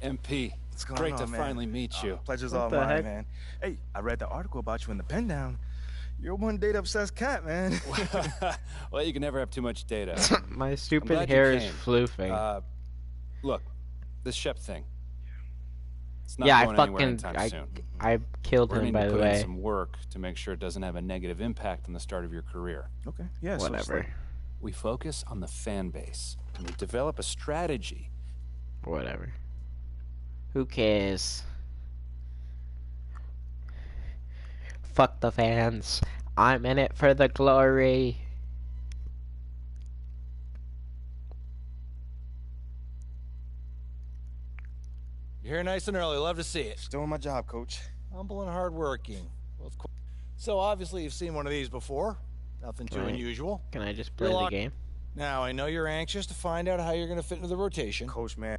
MP, What's going great on, to man? finally meet you. Pleasure's What all the mine, heck? man. Hey, I read the article about you in the pen down. You're one data-obsessed cat, man. Well, you can never have too much data. My I'm stupid glad hair you is came. floofing. Look, this Shep thing. It's not Yeah, going anywhere anytime soon. I killed We're him, going by to the put in way. some work to make sure it doesn't have a negative impact on the start of your career. Okay, yeah, Whatever. So we focus on the fan base, and we develop a strategy. Whatever. Who cares? Fuck the fans. I'm in it for the glory. You're here nice and early. Love to see it. Just doing my job, coach. Humble and hardworking. Well, so obviously you've seen one of these before. Nothing too unusual. Can I just play the game? Now, I know you're anxious to find out how you're going to fit into the rotation. Coach, man.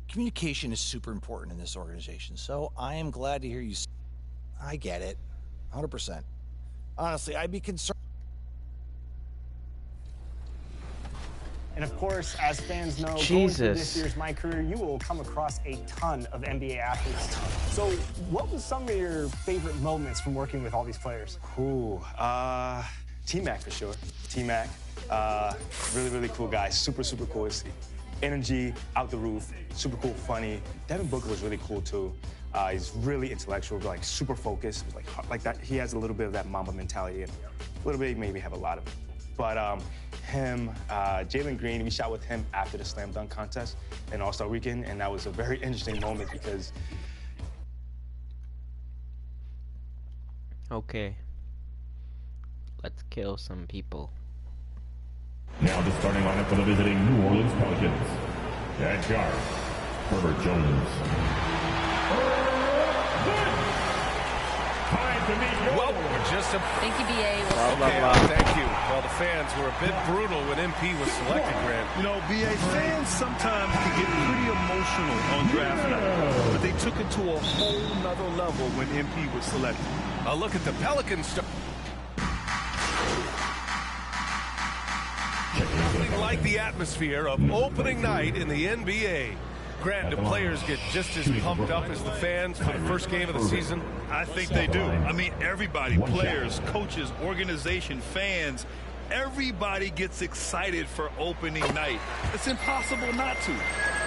Communication is super important in this organization, so I am glad to hear you. I get it. 100%. Honestly, I'd be concerned. And of course, as fans know, going through this year's MyCareer, you will come across a ton of NBA athletes. So what was some of your favorite moments from working with all these players? Cool. T-Mac for sure. T-Mac, really, really cool guy. Super, super cool. His energy out the roof, super cool, funny. Devin Booker was really cool too. He's really intellectual, like super focused. Like that. He has a little bit of that Mamba mentality, and a little bit, maybe have a lot of it. But him, Jalen Green, we shot with him after the slam dunk contest in All-Star Weekend, and that was a very interesting moment because. Okay. Let's kill some people. Now the starting lineup for the visiting New Orleans Pelicans. At guard, Herbert Jones. Thank you, BA. Thank you. Well, the fans were a bit brutal when MP was selected, Grant. You know, BA, fans sometimes can get pretty emotional on draft night, but they took it to a whole nother level when MP was selected. A look at the Pelicans. Nothing like the atmosphere of opening night in the NBA. Grant, do players get just as pumped up as the fans for the first game of the season? I think they do. I mean, everybody, players, coaches, organization, fans, everybody gets excited for opening night. It's impossible not to.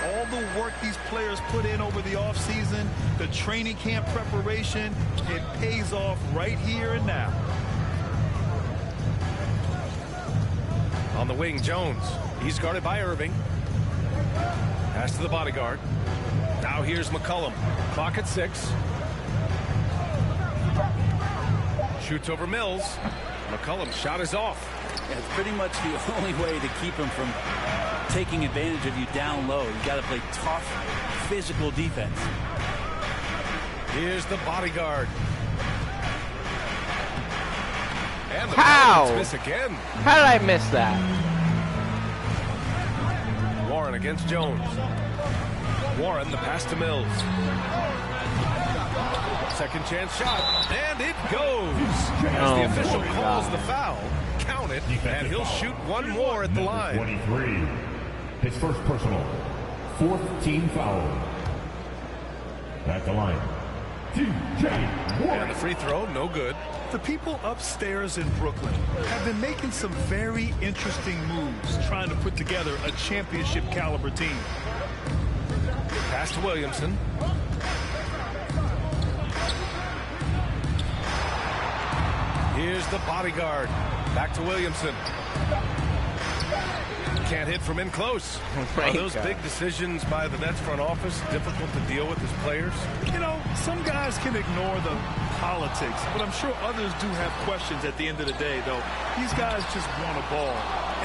All the work these players put in over the offseason, the training camp preparation, it pays off right here and now. On the wing, Jones. He's guarded by Irving. Pass to the bodyguard. Now here's McCollum. Clock at 6. Shoots over Mills. McCollum's shot is off. Yeah, it's pretty much the only way to keep him from taking advantage of you down low. You got to play tough, physical defense. Here's the bodyguard. And the How? miss again. How did I miss that? Warren against Jones. Warren, the pass to Mills. Second chance shot, and it goes. As the official calls the foul, count it, and he'll shoot one more at the line. 23. His first personal. 4th team foul. At the line. TJ Warren. And the free throw, no good. The people upstairs in Brooklyn have been making some very interesting moves trying to put together a championship caliber team. Pass to Williamson. Here's the bodyguard. Back to Williamson. Can't hit from in close. Are those big decisions by the Nets front office difficult to deal with as players? You know, some guys can ignore the politics, but I'm sure others do have questions at the end of the day, though. These guys just want a ball.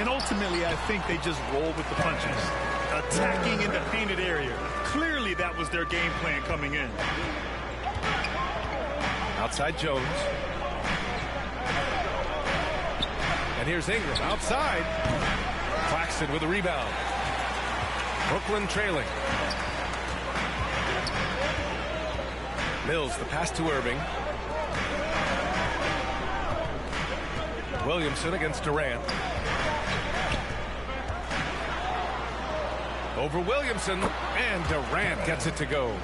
And ultimately, I think they just roll with the punches. Attacking in the painted area. Clearly, that was their game plan coming in. Outside Jones. And here's Ingram outside. Claxton with a rebound. Brooklyn trailing. Mills, the pass to Irving. Williamson against Durant. Over Williamson, and Durant gets it to go.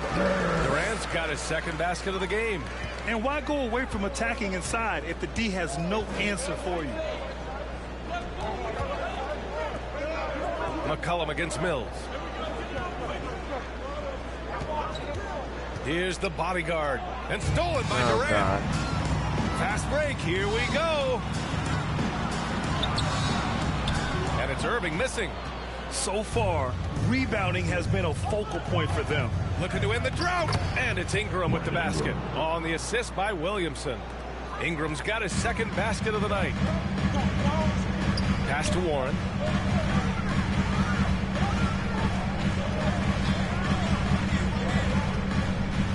Durant's got his second basket of the game. And why go away from attacking inside if the D has no answer for you? McCollum against Mills. Here's the bodyguard, and stolen by Durant. God. Fast break, here we go. And it's Irving missing. So far, rebounding has been a focal point for them. Looking to end the drought, and it's Ingram with the basket. On the assist by Williamson. Ingram's got his second basket of the night. Pass to Warren.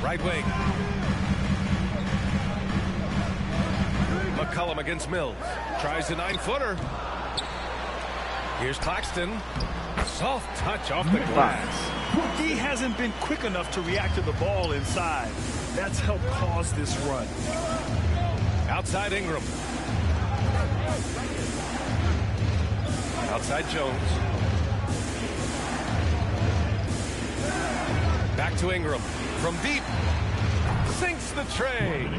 Right wing. McCollum against Mills. Tries a 9-footer. Here's Claxton. Soft touch off the glass. He hasn't been quick enough to react to the ball inside. That's helped cause this run. Outside Ingram. Outside Jones. Back to Ingram. From deep. Sinks the tray.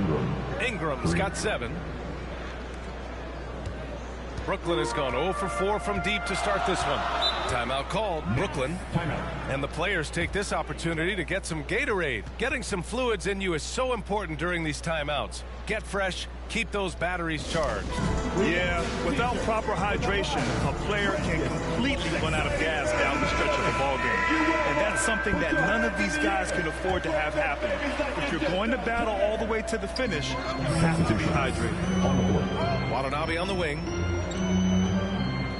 Ingram's got 7. Brooklyn has gone 0 for 4 from deep to start this one. Timeout called. Brooklyn. And the players take this opportunity to get some Gatorade. Getting some fluids in you is so important during these timeouts. Get fresh. Keep those batteries charged. Yeah, without proper hydration, a player can completely run out of gas down the stretch of the ball game. And that's something that none of these guys can afford to have happen. If you're going to battle all the way to the finish, you have to be hydrated. Watanabe on the wing.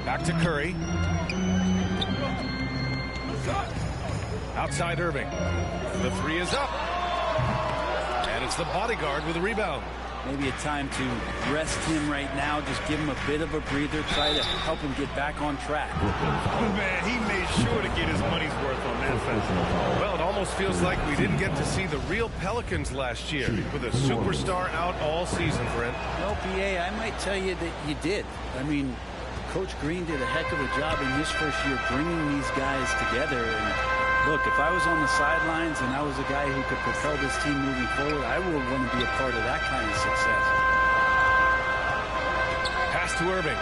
Back to Curry. Outside Irving. The 3 is up. And it's the bodyguard with a rebound. Maybe a time to rest him right now. Just give him a bit of a breather. Try to help him get back on track. Man, he made sure to get his money's worth on that foul. Well, it almost feels like we didn't get to see the real Pelicans last year with a superstar out all season, Brent. Well, BA, I might tell you that you did. I mean, Coach Green did a heck of a job in his first year bringing these guys together. And look, if I was on the sidelines and I was a guy who could propel this team moving forward, I would want to be a part of that kind of success. Pass to Irving.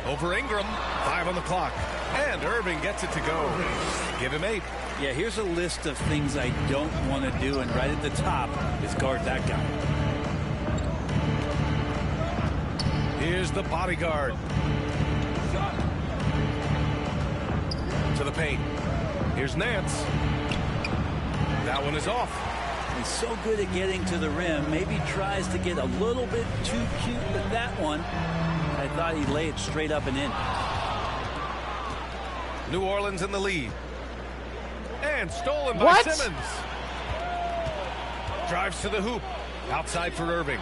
Over Ingram. 5 on the clock. And Irving gets it to go. Give him 8. Yeah, here's a list of things I don't want to do, and right at the top is guard that guy. Here's the bodyguard. To the paint. Here's Nance. That one is off. He's so good at getting to the rim. Maybe tries to get a little bit too cute with that one. I thought he'd lay it straight up and in. New Orleans in the lead. And stolen by Simmons. Drives to the hoop. Outside for Irving.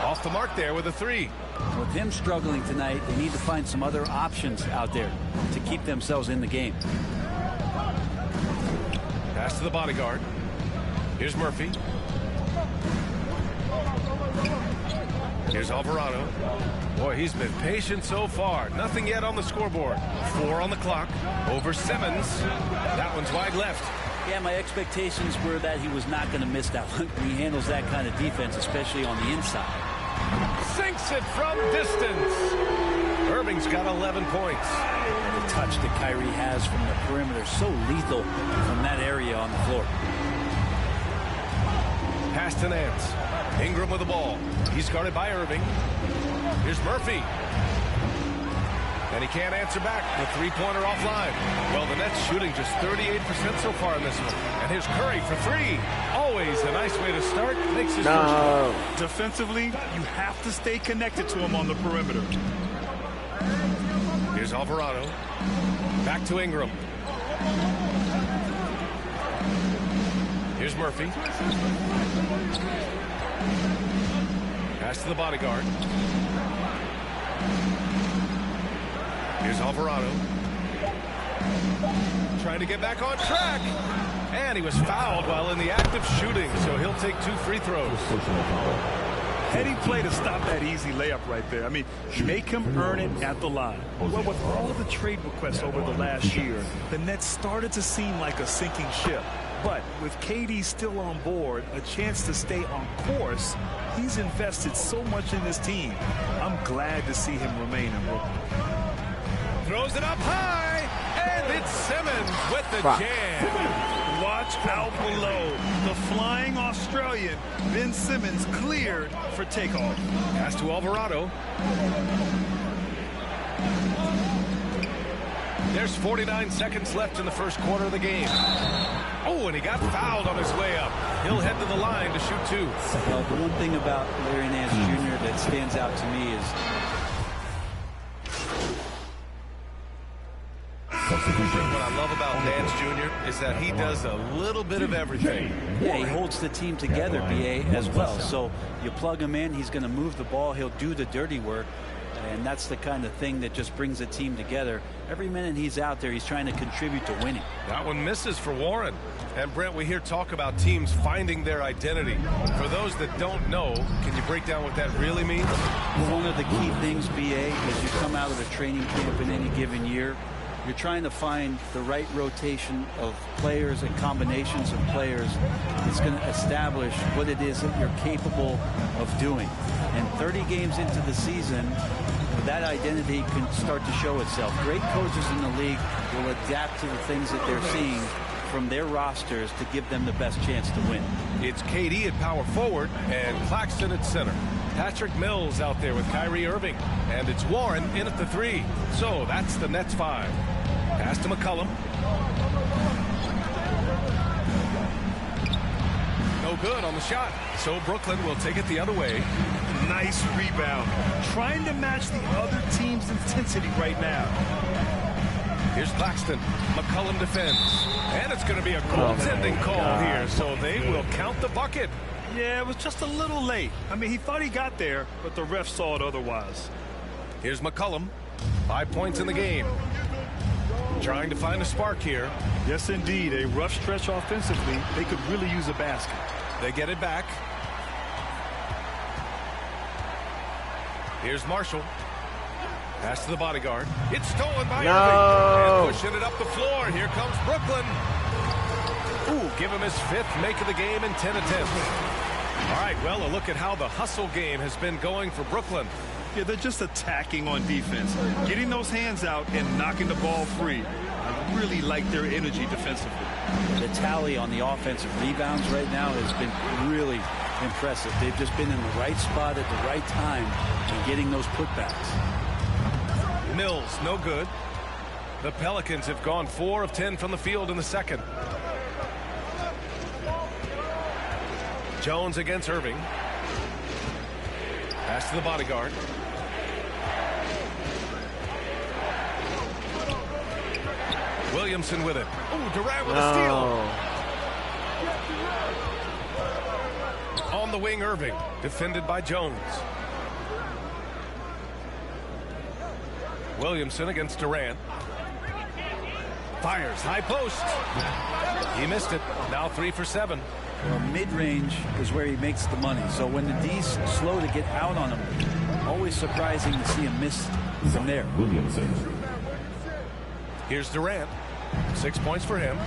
Off the mark there with a 3. With him struggling tonight, they need to find some other options out there to keep themselves in the game. Pass to the bodyguard. Here's Murphy. Here's Alvarado. Boy, he's been patient so far. Nothing yet on the scoreboard. 4 on the clock. Over Simmons. That one's wide left. Yeah, my expectations were that he was not going to miss that one. He handles that kind of defense, especially on the inside. Sinks it from distance. Irving's got 11 points. And the touch that Kyrie has from the perimeter, so lethal from that area on the floor. Pass to Nance. Ingram with the ball. He's guarded by Irving. Here's Murphy. And he can't answer back. The 3-pointer offline. Well, the Nets shooting just 38% so far in this one. And here's Curry for 3. Always a nice way to start. Makes his first. Defensively, you have to stay connected to him on the perimeter. Here's Alvarado. Back to Ingram. Here's Murphy. Pass to the bodyguard. Here's Alvarado. Trying to get back on track. And he was fouled while in the act of shooting, so he'll take 2 free throws. Heady play to stop that easy layup right there. I mean, make him earn it at the line. Well, with all of the trade requests over the last year, the Nets started to seem like a sinking ship. But with KD still on board, a chance to stay on course, he's invested so much in this team. I'm glad to see him remain in Brooklyn. Throws it up high, and it's Simmons with the jam. Watch out below. The flying Australian, Ben Simmons, cleared for takeoff. Pass to Alvarado. There's 49 seconds left in the first quarter of the game. Oh, and he got fouled on his way up. He'll head to the line to shoot two. Well, the one thing about Larry Nance Jr. that stands out to me is what I love about Nance Jr. is that he does a little bit of everything. Yeah, he holds the team together, BA, as well. So you plug him in, he's going to move the ball, he'll do the dirty work. And that's the kind of thing that just brings a team together. Every minute he's out there, he's trying to contribute to winning. That one misses for Warren. And Brent, we hear talk about teams finding their identity. For those that don't know, can you break down what that really means? Well, one of the key things, BA, is you come out of a training camp in any given year, you're trying to find the right rotation of players and combinations of players that's going to establish what it is that you're capable of doing. And 30 games into the season, that identity can start to show itself. Great coaches in the league will adapt to the things that they're seeing from their rosters to give them the best chance to win. It's KD at power forward and Claxton at center. Patrick Mills out there with Kyrie Irving. And it's Warren in at the three. So that's the Nets 5. Pass to McCollum. No good on the shot. So Brooklyn will take it the other way. Nice rebound. Trying to match the other team's intensity right now. Here's Claxton. McCollum defends. And it's going to be a goaltending call here, so they will count the bucket. Yeah, it was just a little late. I mean, he thought he got there, but the ref saw it otherwise. Here's McCollum. 5 points in the game. Trying to find a spark here. Yes, indeed. A rough stretch offensively. They could really use a basket. They get it back. Here's Marshall. Pass to the bodyguard. It's stolen by Irving. And pushing it up the floor. Here comes Brooklyn. Ooh, give him his 5th make of the game in 10 attempts. All right, well, a look at how the hustle game has been going for Brooklyn. Yeah, they're just attacking on defense. Getting those hands out and knocking the ball free. I really like their energy defensively. The tally on the offensive rebounds right now has been really impressive. They've just been in the right spot at the right time and getting those putbacks. Mills, no good. The Pelicans have gone 4 of 10 from the field in the second. Jones against Irving. Pass to the bodyguard. Williamson with it. Oh, Durant with a steal. On the wing, Irving. Defended by Jones. Williamson against Durant. Fires, high post. He missed it. Now 3 for 7. Well, mid-range is where he makes the money. So when the D's slow to get out on him, always surprising to see him miss from there. Williamson. Here's Durant. 6 points for him.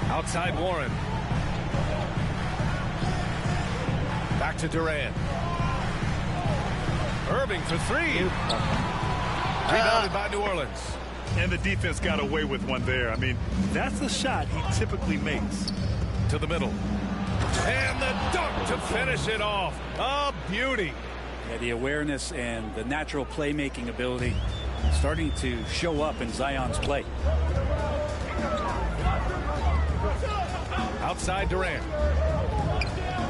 Outside Warren. Back to Durant. Irving for 3. Rebounded by New Orleans. And the defense got away with one there. I mean, that's the shot he typically makes. To the middle. And the dunk to finish it off. A beauty. Yeah, the awareness and the natural playmaking ability starting to show up in Zion's play. Outside Durant.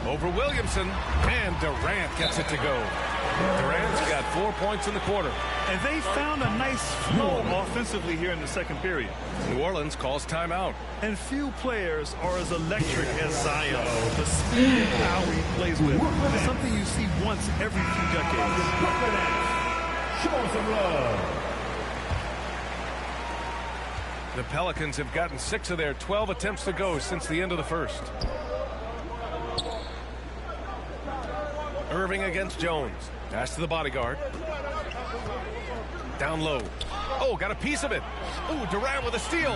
Over Williamson. And Durant gets it to go. Durant's got 4 points in the quarter. And they found a nice flow offensively here in the second period. New Orleans calls timeout. And few players are as electric as Zion. The speed and power he plays with is something you see once every few decades. Show some love. The Pelicans have gotten 6 of their 12 attempts to go since the end of the first. Irving against Jones. Pass to the bodyguard. Down low. Oh, got a piece of it. Oh, Durant with a steal.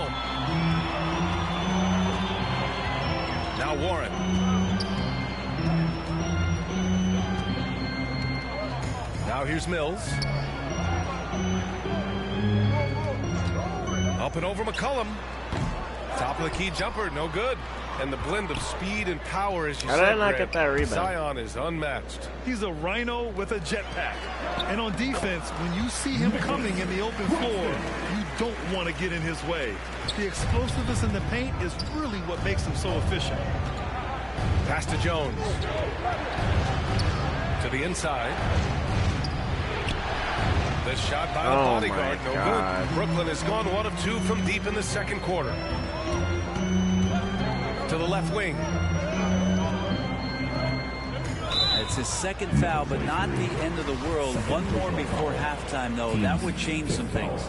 Now Warren. Now here's Mills. Up and over McCollum. Top of the key jumper, no good. And the blend of speed and power, as you said, how did I not get that rebound? Zion is unmatched. He's a rhino with a jetpack. And on defense, when you see him coming in the open floor, you don't want to get in his way. The explosiveness in the paint is really what makes him so efficient. Pass to Jones. To the inside. The shot by the bodyguard, no good. Brooklyn has gone 1 of 2 from deep in the second quarter. To the left wing. It's his second foul, but not the end of the world. One more before halftime, though. That would change some things.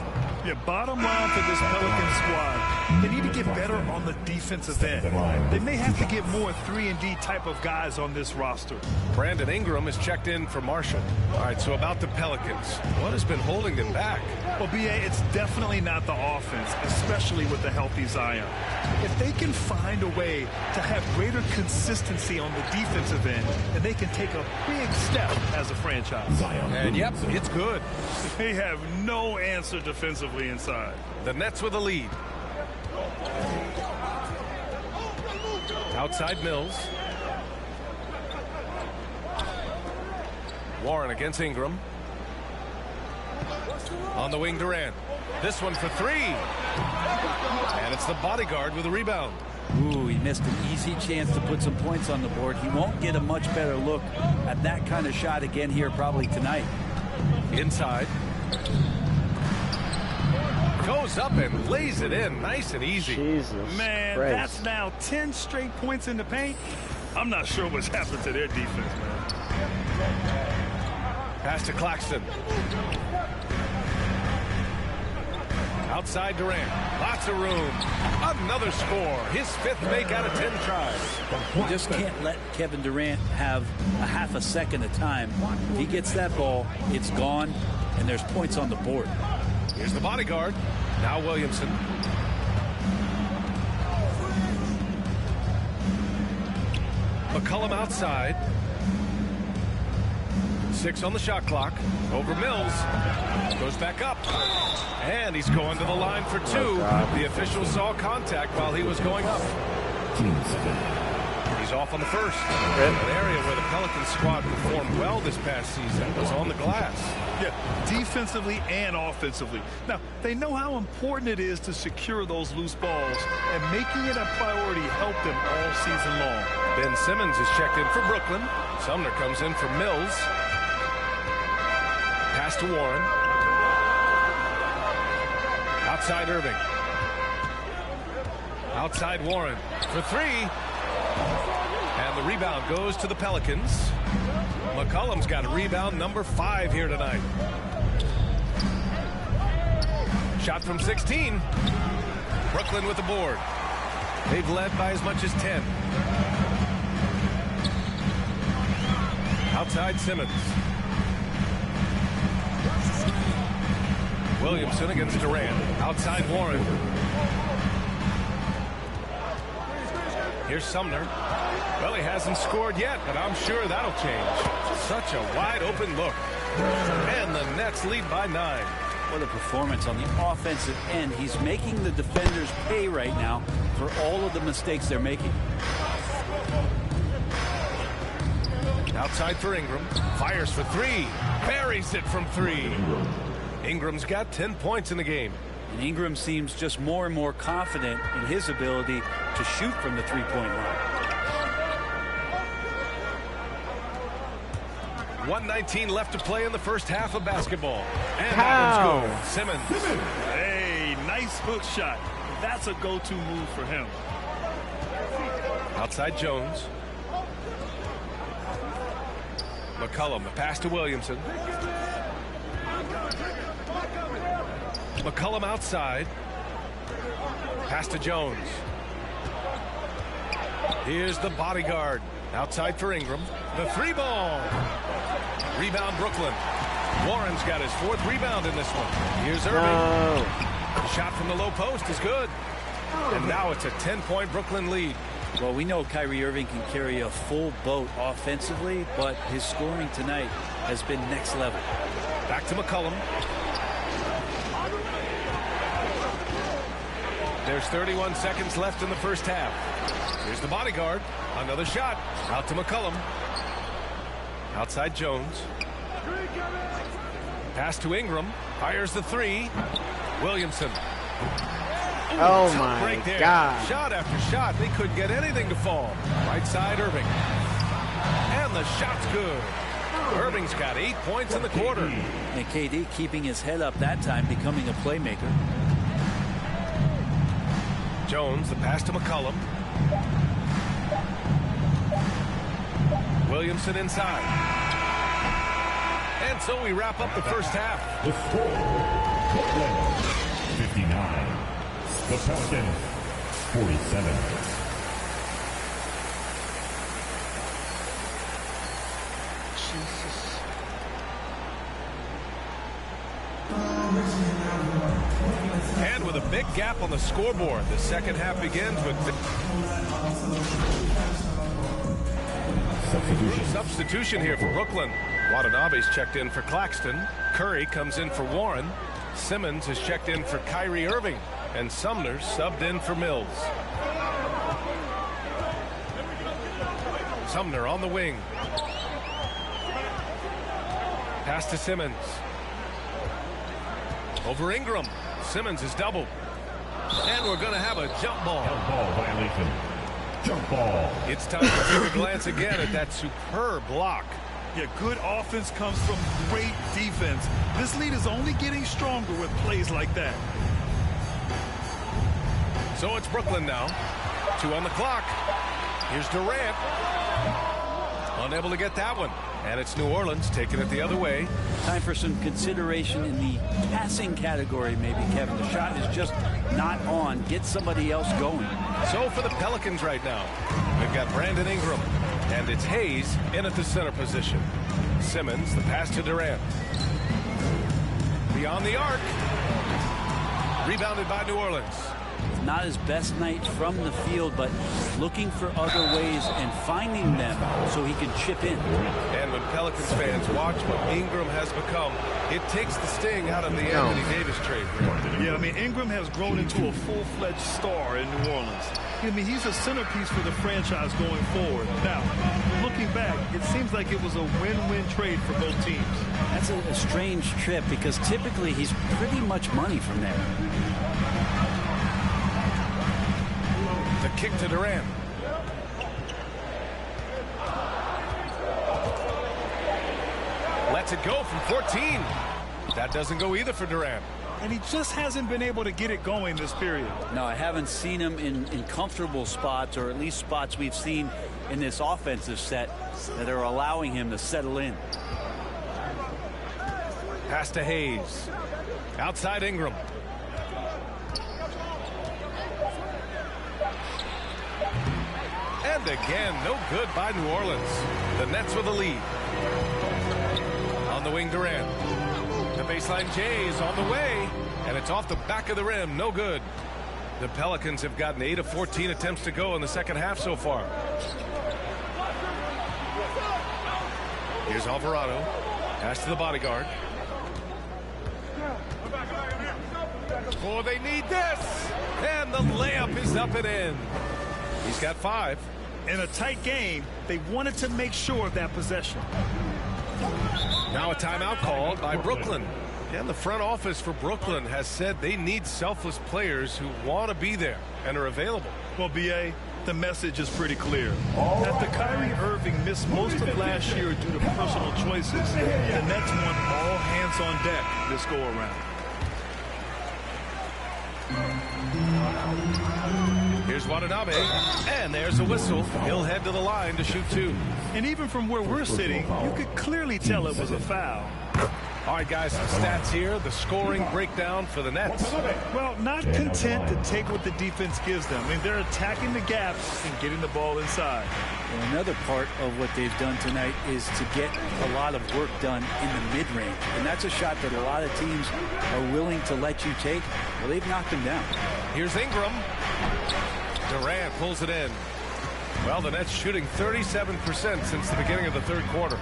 Yeah, bottom line for this Pelican squad, they need to get better on the defensive end. They may have to get more 3-and-D type of guys on this roster. Brandon Ingram is checked in for Marshall. All right, so about the Pelicans. What has been holding them back? Well, B.A., it's definitely not the offense, especially with the healthy Zion. If they can find a way to have greater consistency on the defensive end, then they can take a big step as a franchise. And yep, it's good. They have no answer defensively inside. The Nets with a lead. Outside Mills. Warren against Ingram. On the wing, Durant. This one for 3. And it's the bodyguard with a rebound. Ooh, he missed an easy chance to put some points on the board. He won't get a much better look at that kind of shot again here probably tonight. Inside. Goes up and lays it in nice and easy. Jesus Man, Christ. that's now 10 straight points in the paint. I'm not sure what's happened to their defense, man. Pass to Claxton. Outside Durant. Lots of room. Another score. His 5th make out of 10 tries. You just can't let Kevin Durant have a half a second of time. If he gets that ball, it's gone, and there's points on the board. Here's the bodyguard. Now Williamson. McCollum outside. 6 on the shot clock. Over Mills. Goes back up. And he's going to the line for 2. The official saw contact while he was going up. He's off on the first. An area where the Pelicans squad performed well this past season was on the glass. Yeah, defensively and offensively. Now, they know how important it is to secure those loose balls, and making it a priority helped them all season long. Ben Simmons is checked in for Brooklyn. Sumner comes in for Mills. Pass to Warren. Outside Irving. Outside Warren for 3. And the rebound goes to the Pelicans. McCollum's got rebound number 5 here tonight. Shot from 16. Brooklyn with the board. They've led by as much as 10. Outside Simmons. Williamson against Durant. Outside Warren. Here's Sumner. Well, he hasn't scored yet, but I'm sure that'll change. Such a wide open look. And the Nets lead by 9. What a performance on the offensive end. He's making the defenders pay right now for all of the mistakes they're making. Outside for Ingram. Fires for 3. Buries it from 3. Ingram's got 10 points in the game. And Ingram seems just more and more confident in his ability to shoot from the three-point line. 1:19 left to play in the first half of basketball. And that one's good. Simmons. Hey, nice hook shot. That's a go-to move for him. Outside Jones. McCollum, the pass to Williamson. McCollum outside. Pass to Jones. Here's the bodyguard. Outside for Ingram. The 3-ball. Rebound Brooklyn. Warren's got his 4th rebound in this one. Here's Irving. The shot from the low post is good. And now it's a 10-point Brooklyn lead. Well, we know Kyrie Irving can carry a full boat offensively, but his scoring tonight has been next level. Back to McCollum. There's 31 seconds left in the first half. Here's the bodyguard. Another shot. Out to McCollum. Outside Jones. Pass to Ingram. Fires the 3. Williamson. Oh my God. Shot after shot. They couldn't get anything to fall. Right side Irving. And the shot's good. Irving's got 8 points in the quarter. And KD keeping his head up that time, becoming a playmaker. Jones, the pass to McCollum. Williamson inside. And so we wrap up the first half. The score, Brooklyn 59. The Pelicans 47. Jesus. And with a big gap on the scoreboard, the second half begins with substitution here for Brooklyn. Watanabe's checked in for Claxton. Curry comes in for Warren. Simmons is checked in for Kyrie Irving. And Sumner subbed in for Mills. Sumner on the wing. Pass to Simmons. Over Ingram. Simmons is doubled. And we're going to have a jump ball. Jump ball violation. Jump ball. It's time to take a glance again at that superb block. Yeah, good offense comes from great defense. This lead is only getting stronger with plays like that. So it's Brooklyn now. 2 on the clock. Here's Durant. Unable to get that one. And it's New Orleans taking it the other way. Time for some consideration in the passing category, maybe, Kevin. The shot is just not on. Get somebody else going. So for the Pelicans right now, we've got Brandon Ingram. And it's Hayes in at the center position. Simmons, the pass to Durant. Beyond the arc. Rebounded by New Orleans. Not his best night from the field, but looking for other ways and finding them so he can chip in. And when Pelicans fans watch what Ingram has become, it takes the sting out of the Anthony Davis trade. Yeah, I mean, Ingram has grown into a full-fledged star in New Orleans. I mean, he's a centerpiece for the franchise going forward. Now, looking back, it seems like it was a win-win trade for both teams. That's a strange trip because typically he's pretty much money from there. The kick to Durant. Lets it go from 14. That doesn't go either for Durant. And he just hasn't been able to get it going this period. No, I haven't seen him in comfortable spots, or at least spots we've seen in this offensive set that are allowing him to settle in. Pass to Hayes. Outside Ingram. And again, no good by New Orleans. The Nets with the lead. On the wing, Durant. The baseline J is on the way, and it's off the back of the rim. No good. The Pelicans have gotten 8 of 14 attempts to go in the second half so far. Here's Alvarado. Pass to the bodyguard. Oh, they need this. And the layup is up and in. He's got 5. In a tight game, they wanted to make sure of that possession. Now a timeout called by Brooklyn. And the front office for Brooklyn has said they need selfless players who want to be there and are available. Well, B.A., the message is pretty clear. After Kyrie Irving missed most of last year due to personal choices, the Nets want all hands on deck this go-around. Here's Watanabe, and there's a whistle. He'll head to the line to shoot 2. And even from where we're sitting, you could clearly tell it was a foul. All right, guys, some stats here. The scoring breakdown for the Nets. Well, not content to take what the defense gives them. I mean, they're attacking the gaps and getting the ball inside. Well, another part of what they've done tonight is to get a lot of work done in the mid-range. And that's a shot that a lot of teams are willing to let you take. Well, they've knocked them down. Here's Ingram. Durant pulls it in. Well, the Nets shooting 37% since the beginning of the third quarter.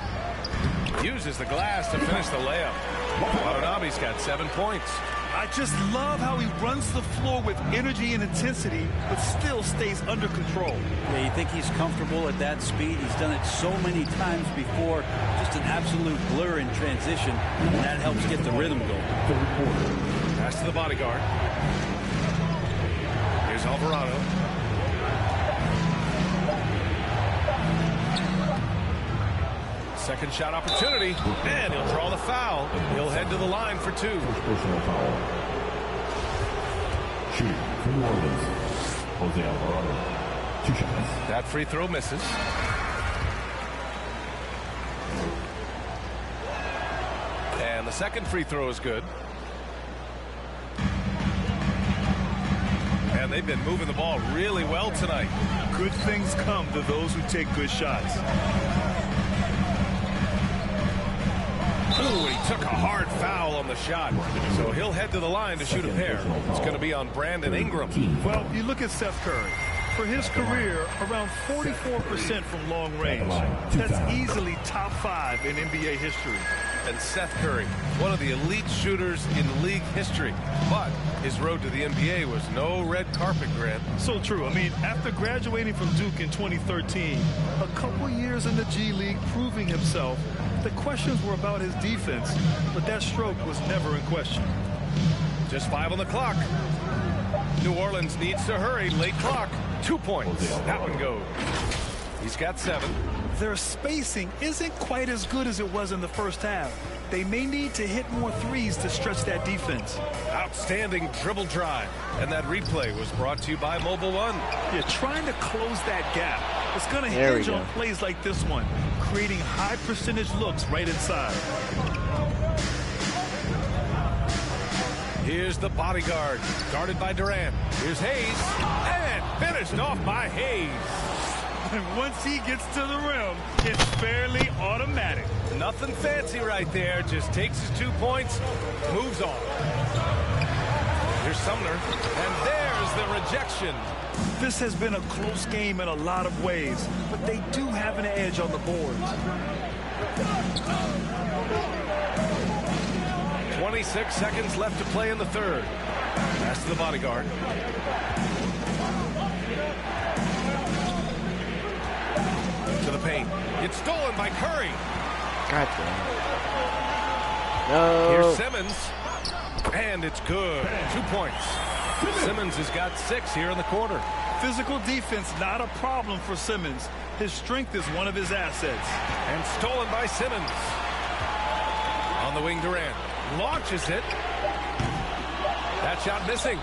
Uses the glass to finish the layup. Watanabe's got 7 points. I just love how he runs the floor with energy and intensity, but still stays under control. Yeah, you think he's comfortable at that speed? He's done it so many times before. Just an absolute blur in transition, and that helps get the rhythm going. Pass to the bodyguard. Here's Alvarado. Second shot opportunity, and he'll draw the foul. He'll head to the line for 2. Personal foul. Shooting for New Orleans, Jose Alvarado. 2 shots. That free throw misses. And the second free throw is good. And they've been moving the ball really well tonight. Good things come to those who take good shots. Ooh, he took a hard foul on the shot. So he'll head to the line to shoot a pair. It's going to be on Brandon Ingram. Well, you look at Seth Curry. For his career, around 44% from long range. That's easily top 5 in NBA history. And Seth Curry, one of the elite shooters in league history. But his road to the NBA was no red carpet, Grant. So true. I mean, after graduating from Duke in 2013, a couple years in the G League proving himself, the questions were about his defense, but that stroke was never in question. Just 5 on the clock. New Orleans needs to hurry. Late clock. 2 points. That one goes. He's got 7. Their spacing isn't quite as good as it was in the first half. They may need to hit more threes to stretch that defense. Outstanding dribble drive. And that replay was brought to you by Mobile One. Yeah, trying to close that gap. It's going to hinge on plays like this one, creating high percentage looks right inside. Here's the bodyguard, guarded by Durant. Here's Hayes, and finished off by Hayes. And once he gets to the rim, it's fairly automatic. Nothing fancy right there, just takes his 2 points, moves on. Here's Sumner, and there's the rejection. This has been a close game in a lot of ways, but they do have an edge on the boards. 26 seconds left to play in the third. Pass to the bodyguard. To the paint. It's stolen by Curry. God damn it. No. Here's Simmons. And it's good. 2 points. Simmons has got 6 here in the quarter. Physical defense, not a problem for Simmons. His strength is one of his assets. And stolen by Simmons. On the wing, Durant. Launches it. That shot missing.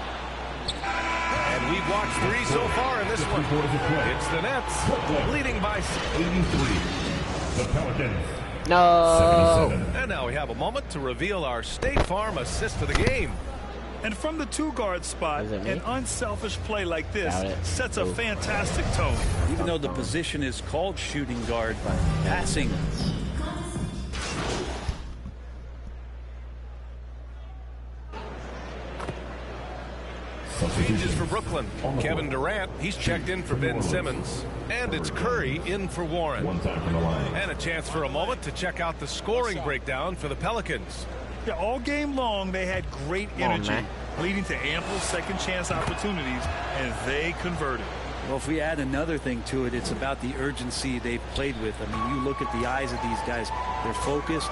And we've watched 3 so far in this one. It's the Nets leading by 83. The Pelicans. No. 77. And now we have a moment to reveal our State Farm assist of the game. And from the 2-guard spot, an unselfish play like this sets a fantastic tone. Even though the position is called shooting guard, passing. Changes for Brooklyn. Kevin Durant, he's checked in for Ben Simmons. And it's Curry in for Warren. And a chance for a moment to check out the scoring breakdown for the Pelicans. Yeah, all game long, they had great energy, leading to ample second chance opportunities, and they converted. Well, if we add another thing to it, it's about the urgency they've played with. I mean, you look at the eyes of these guys. They're focused,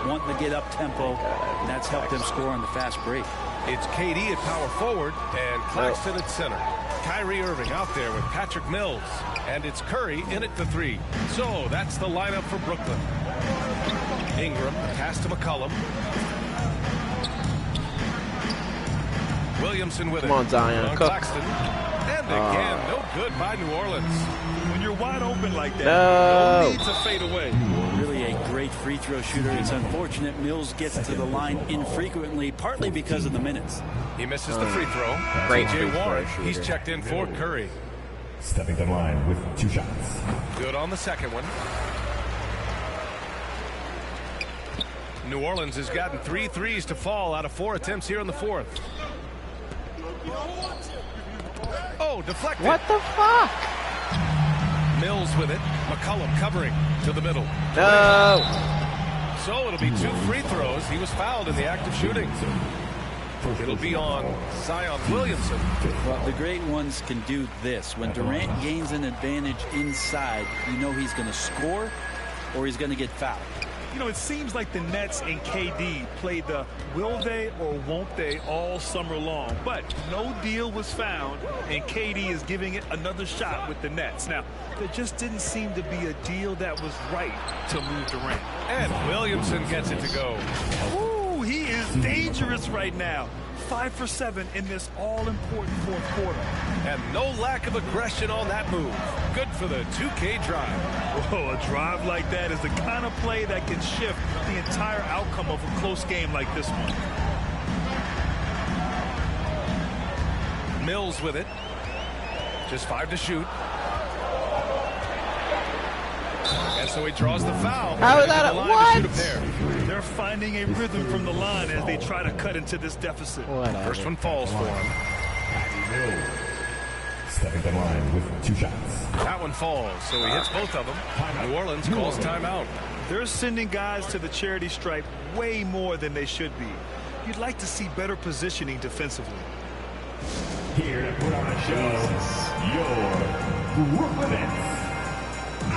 wanting to get up tempo, and that's helped them score on the fast break. It's KD at power forward and Claxton at center. Kyrie Irving out there with Patrick Mills. And it's Curry in at the 3. So that's the lineup for Brooklyn. Ingram, pass to McCollum. Williamson with it. Come on, Zion. Claxton. And again, no good by New Orleans. When you're wide open like that, no need to fade away. Really a great free throw shooter. It's unfortunate Mills gets to the line infrequently, partly because of the minutes. He misses the free throw. Great T.J. free Warren, throw he's shooter. checked in for Curry. Stepping to the line with 2 shots. Good on the second one. New Orleans has gotten 3 threes to fall out of 4 attempts here in the fourth. Oh, deflected. What the fuck? Mills with it. McCollum covering to the middle. No. So it'll be 2 free throws. He was fouled in the act of shooting. It'll be on Zion Williamson. Well, the great ones can do this. When Durant gains an advantage inside, you know he's going to score or he's going to get fouled. You know, it seems like the Nets and KD played the will they or won't they all summer long. But no deal was found, and KD is giving it another shot with the Nets. Now, there just didn't seem to be a deal that was right to move Durant. And Williamson gets it to go. Ooh, he is dangerous right now. 5 for 7 in this all-important fourth quarter. And no lack of aggression on that move. Good for the 2K drive. Whoa, a drive like that is the kind of play that can shift the entire outcome of a close game like this one. Mills with it. Just 5 to shoot. And so he draws the foul. How is that? What? They're finding a rhythm from the line as they try to cut into this deficit. Whatever. First one falls for him. Stepping to the line with 2 shots. That one falls, so he hits both of them. New Orleans calls timeout. They're sending guys to the charity stripe way more than they should be. You'd like to see better positioning defensively. Here to put on a show, your Brooklyn Nets.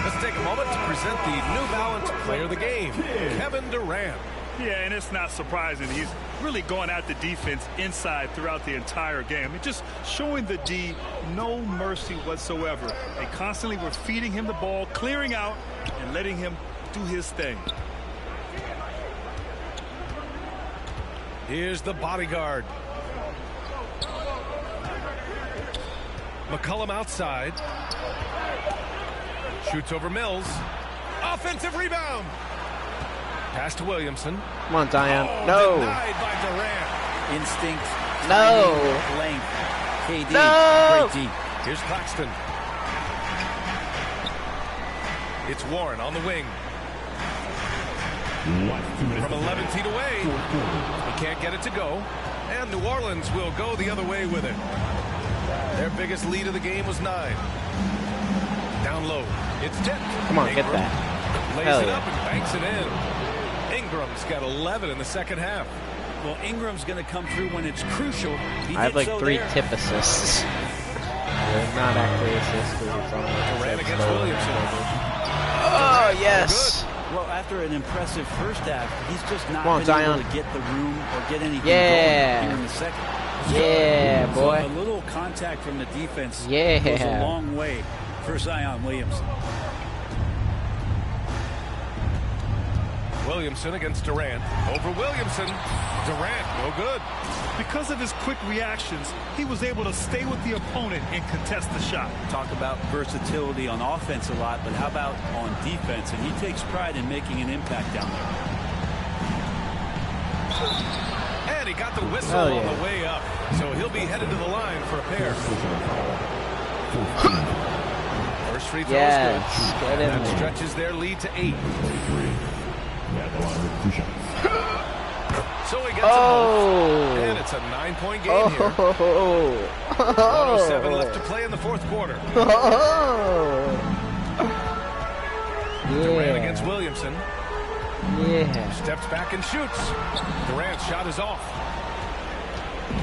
Let's take a moment to present the New Balance Player of the Game, Kevin Durant. Yeah, and it's not surprising. He's really going at the defense inside throughout the entire game. And just showing the D no mercy whatsoever. They constantly were feeding him the ball, clearing out, and letting him do his thing. Here's the bodyguard. McCollum outside. Shoots over Mills. Offensive rebound. Pass to Williamson. Come on, Zion. Oh, no. Denied by Durant. Instinct. No. Length. KD. No. Great D. Here's Claxton. It's Warren on the wing. From 11 feet away. He can't get it to go. And New Orleans will go the other way with it. Their biggest lead of the game was 9. Down low. It's 10. Come on, Ingram get that. lays Hell it yeah. up and banks it in. Ingram's got 11 in the second half. Well, Ingram's going to come through when it's crucial. He I have did like so 3 there. tip assists. They're not actually assists because it's on the Durant tip, against so- Williamson. Oh, yes. Well, after an impressive first half, he's just not Come on, been Zion. able to get the room or get anything Yeah. going here in the second. Yeah, So boy. a little contact from the defense Yeah. goes a long way for Zion Williamson. Williamson against Durant. Over Williamson. Durant, no good. Because of his quick reactions, he was able to stay with the opponent and contest the shot. Talk about versatility on offense a lot, but how about on defense? And he takes pride in making an impact down there. And he got the whistle Oh, on yeah. the way up. So he'll be headed to the line for a pair. First free throw Yes, is good. get in That there. stretches their lead to 8. So he gets them both. And it's a 9-point game here. 107 left to play in the fourth quarter. Durant against Williamson. Yeah. Steps back and shoots. Durant's shot is off.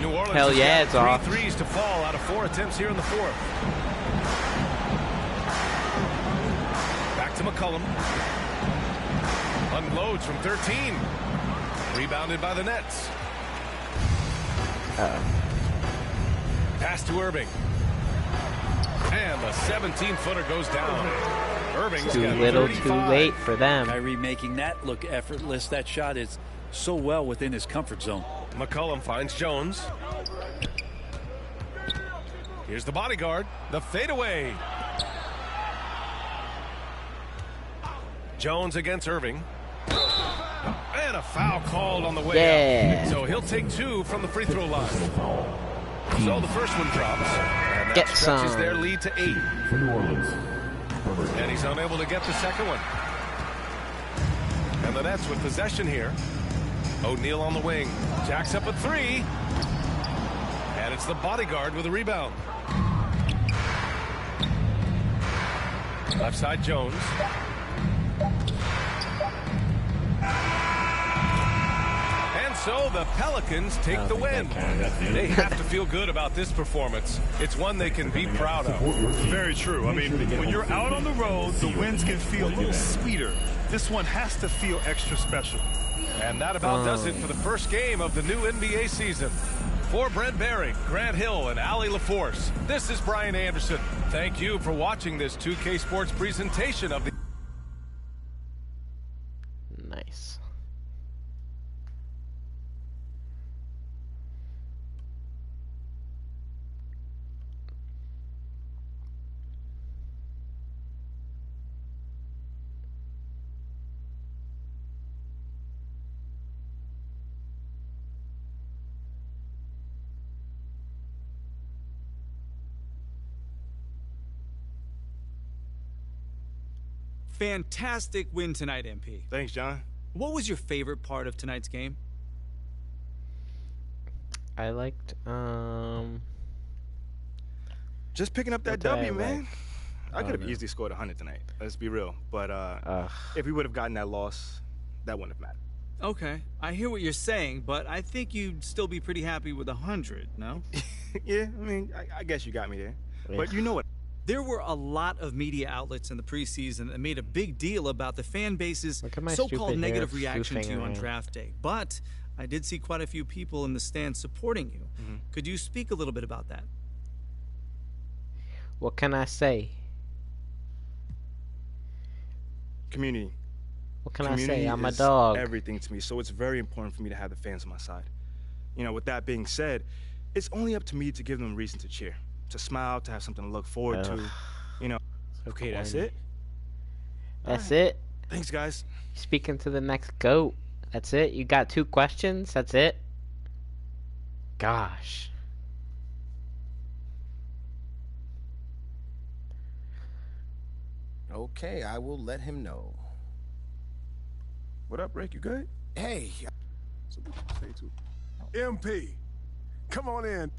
New Orleans Hell has yeah, got it's off. 3 threes to fall out of 4 attempts here in the fourth. Back to McCollum. Unloads from 13. Rebounded by the Nets. Pass to Irving. And the 17-footer goes down. Irving's Too got little, 35. too late for them. Kyrie making that look effortless. That shot is so well within his comfort zone. McCollum finds Jones. Here's the bodyguard, the fadeaway. Jones against Irving. And a foul called on the way out. So he'll take 2 from the free throw line. So the first one drops. And that stretches their lead to 8. For New Orleans. And he's unable to get the second one. And the Nets with possession here. O'Neal on the wing. Jacks up a 3. And it's the bodyguard with a rebound. Left side Jones. And so the Pelicans take the win. They have to feel good about this performance. It's one they can be proud of. Very true. I mean, when you're out on the road, the wins can feel a little sweeter. This one has to feel extra special. And that about does it for the first game of the new NBA season. For Brent Baring, Grant Hill, and Allie LaForce, this is Brian Anderson. Thank you for watching this 2K Sports presentation of the... Nice. Fantastic win tonight, MP. Thanks, John. What was your favorite part of tonight's game? I liked, just picking up that W, man. I could have easily scored 100 tonight. Let's be real. But if we would have gotten that loss, that wouldn't have mattered. Okay, I hear what you're saying, but I think you'd still be pretty happy with 100, no? Yeah, I mean, I guess you got me there. Yeah. But you know what? There were a lot of media outlets in the preseason that made a big deal about the fan base's so-called negative reaction to you on draft day. But I did see quite a few people in the stands supporting you. Could you speak a little bit about that? What can I say? Community. What can I say? I'm a dog. Everything to me. So it's very important for me to have the fans on my side. You know, with that being said, it's only up to me to give them a reason to cheer. To smile, to have something to look forward to, you know. Okay, that's it. That's it. Thanks, guys. Speaking to the next GOAT. That's it. You got 2 questions. That's it. Gosh. Okay, I will let him know. What up, Rick? You good? Hey. MP, come on in.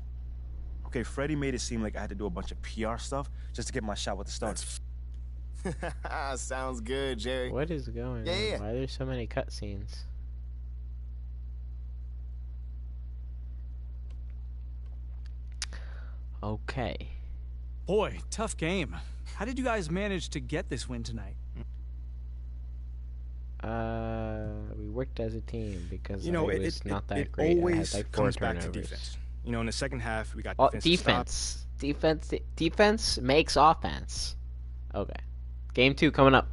Okay, Freddie made it seem like I had to do a bunch of PR stuff just to get my shot with the Stars. Sounds good, Jerry. What is going on? Why are there so many cutscenes? Okay. Boy, tough game. How did you guys manage to get this win tonight? We worked as a team because you know, I was not that great. It always I had like 4 comes turnovers. back to defense. You know, in the second half, we got defense. Defense makes offense. Okay. Game 2 coming up.